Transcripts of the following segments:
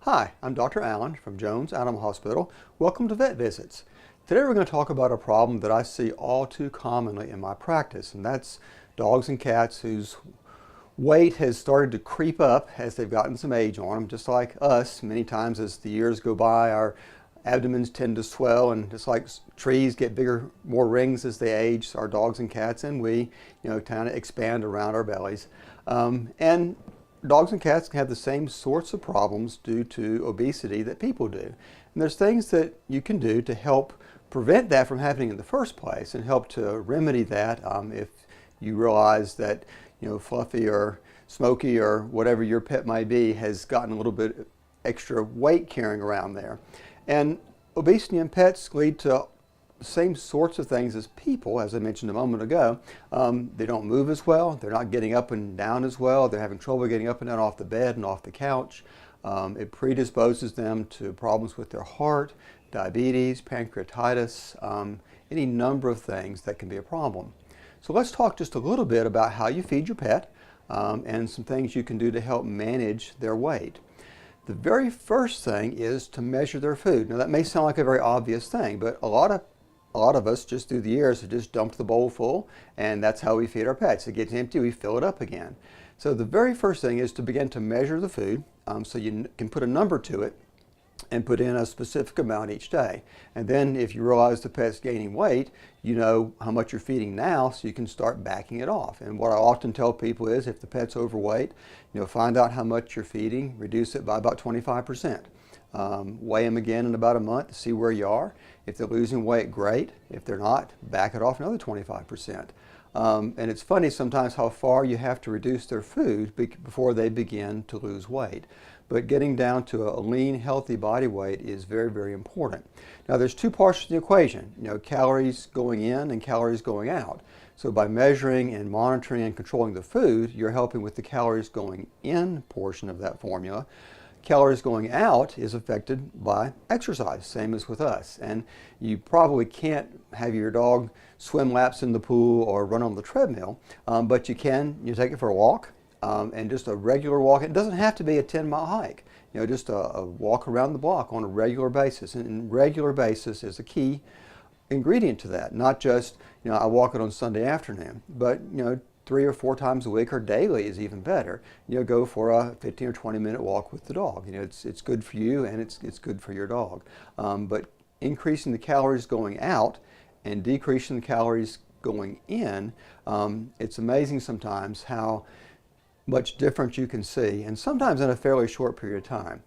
Hi, I'm Dr. Allen from Jones Animal Hospital. Welcome to Vet Visits. Today we're going to talk about a problem that I see all too commonly in my practice, and that's dogs and cats whose weight has started to creep up as they've gotten some age on them. Just like us, many times as the years go by, our abdomens tend to swell, and just like trees get bigger, more rings as they age, so our dogs and cats and we, kind of expand around our bellies. And dogs and cats can have the same sorts of problems due to obesity that people do. And there's things that you can do to help prevent that from happening in the first place and help to remedy that if you realize that Fluffy or Smokey or whatever your pet might be has gotten a little bit extra weight carrying around there. And obesity in pets lead to the same sorts of things as people, as I mentioned a moment ago. They don't move as well, they're not getting up and down as well, they're having trouble getting up and down off the bed and off the couch. It predisposes them to problems with their heart, diabetes, pancreatitis, any number of things that can be a problem. So let's talk just a little bit about how you feed your pet and some things you can do to help manage their weight. The very first thing is to measure their food. Now that may sound like a very obvious thing, but a lot of us just through the years have just dumped the bowl full, and that's how we feed our pets. It gets empty, we fill it up again. So the very first thing is to begin to measure the food so you can put a number to it and put in a specific amount each day. And then if you realize the pet's gaining weight, you know how much you're feeding now, so you can start backing it off. And what I often tell people is if the pet's overweight, find out how much you're feeding, reduce it by about 25%. Weigh them again in about a month to see where you are. If they're losing weight, great. If they're not, back it off another 25%. And it's funny sometimes how far you have to reduce their food before they begin to lose weight. But getting down to a lean, healthy body weight is very, very important. Now there's two parts to the equation, calories going in and calories going out. So by measuring and monitoring and controlling the food, you're helping with the calories going in portion of that formula. Calories going out is affected by exercise, same as with us. And you probably can't have your dog swim laps in the pool or run on the treadmill, but you can take it for a walk. And just a regular walk. It doesn't have to be a 10-mile hike. Just a walk around the block on a regular basis. And regular basis is a key ingredient to that. Not just, I walk it on Sunday afternoon, but 3 or 4 times a week or daily is even better. Go for a 15 or 20-minute walk with the dog. It's good for you and it's good for your dog. But increasing the calories going out and decreasing the calories going in, it's amazing sometimes how much difference you can see, and sometimes in a fairly short period of time.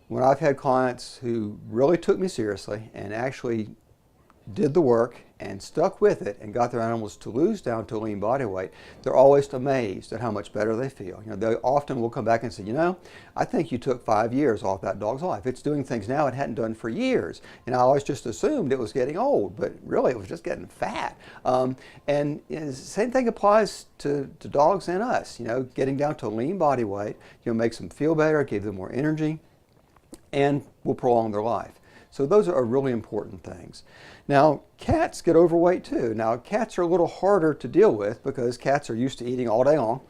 When I've had clients who really took me seriously and actually did the work and stuck with it and got their animals to lose down to a lean body weight, they're always amazed at how much better they feel. They often will come back and say, I think you took 5 years off that dog's life. It's doing things now it hadn't done for years. And I always just assumed it was getting old, but really it was just getting fat. And the same thing applies to dogs and us. Getting down to a lean body weight, makes them feel better, give them more energy, and will prolong their life. So those are really important things. Now, cats get overweight too. Now, cats are a little harder to deal with because cats are used to eating all day long.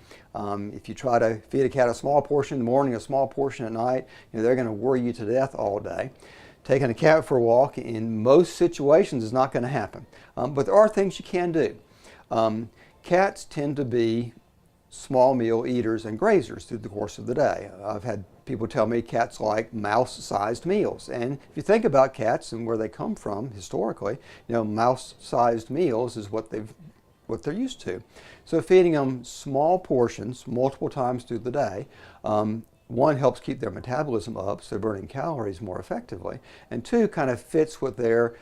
If you try to feed a cat a small portion in the morning, a small portion at night, they're going to worry you to death all day. Taking a cat for a walk in most situations is not going to happen. But there are things you can do. Cats tend to be small meal eaters and grazers through the course of the day. I've had people tell me cats like mouse-sized meals. And if you think about cats and where they come from historically, mouse-sized meals is what they're used to. So feeding them small portions multiple times through the day, one, helps keep their metabolism up, so they're burning calories more effectively, and two, kind of fits what their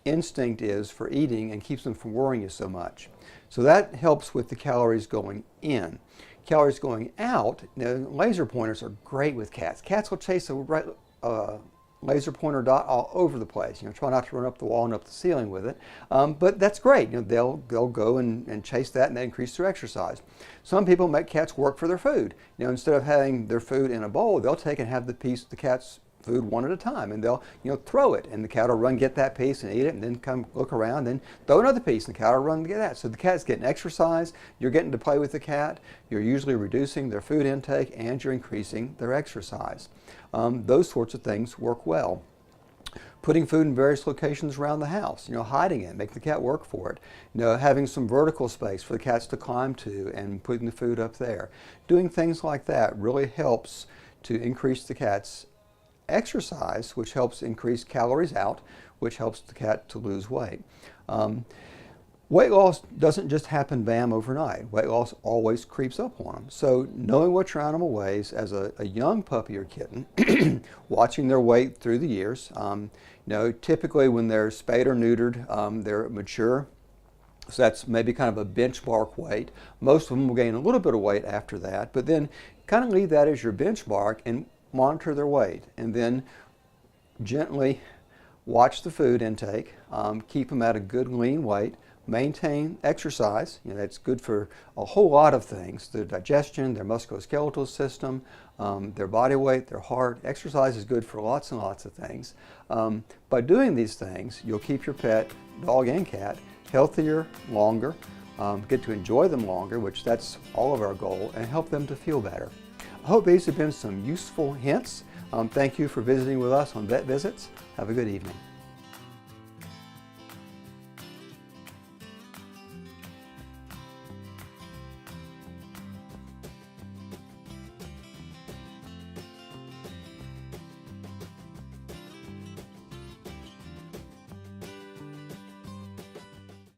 instinct is for eating and keeps them from worrying you so much. So that helps with the calories going in. Calories going out, laser pointers are great with cats. Cats will chase a laser pointer dot all over the place. Try not to run up the wall and up the ceiling with it. But that's great. They'll go and chase that and they increase their exercise. Some people make cats work for their food. Instead of having their food in a bowl, they'll take and have the cat's food one at a time, and they'll throw it, and the cat will run get that piece and eat it, and then come look around and throw another piece, and the cat will run and get that. So the cat's getting exercise, you're getting to play with the cat, you're usually reducing their food intake, and you're increasing their exercise. Those sorts of things work well. Putting food in various locations around the house, hiding it, making the cat work for it, having some vertical space for the cats to climb to and putting the food up there. Doing things like that really helps to increase the cat's exercise, which helps increase calories out, which helps the cat to lose weight. Weight loss doesn't just happen bam overnight. Weight loss always creeps up on them. So knowing what your animal weighs as a young puppy or kitten, watching their weight through the years, typically when they're spayed or neutered, they're mature. So that's maybe kind of a benchmark weight. Most of them will gain a little bit of weight after that, but then kind of leave that as your benchmark and monitor their weight. And then gently watch the food intake, keep them at a good lean weight, maintain exercise. That's good for a whole lot of things: their digestion, their musculoskeletal system, their body weight, their heart. Exercise is good for lots and lots of things. By doing these things, you'll keep your pet, dog and cat, healthier longer, get to enjoy them longer, which that's all of our goal, and help them to feel better. I hope these have been some useful hints. Thank you for visiting with us on Vet Visits. Have a good evening.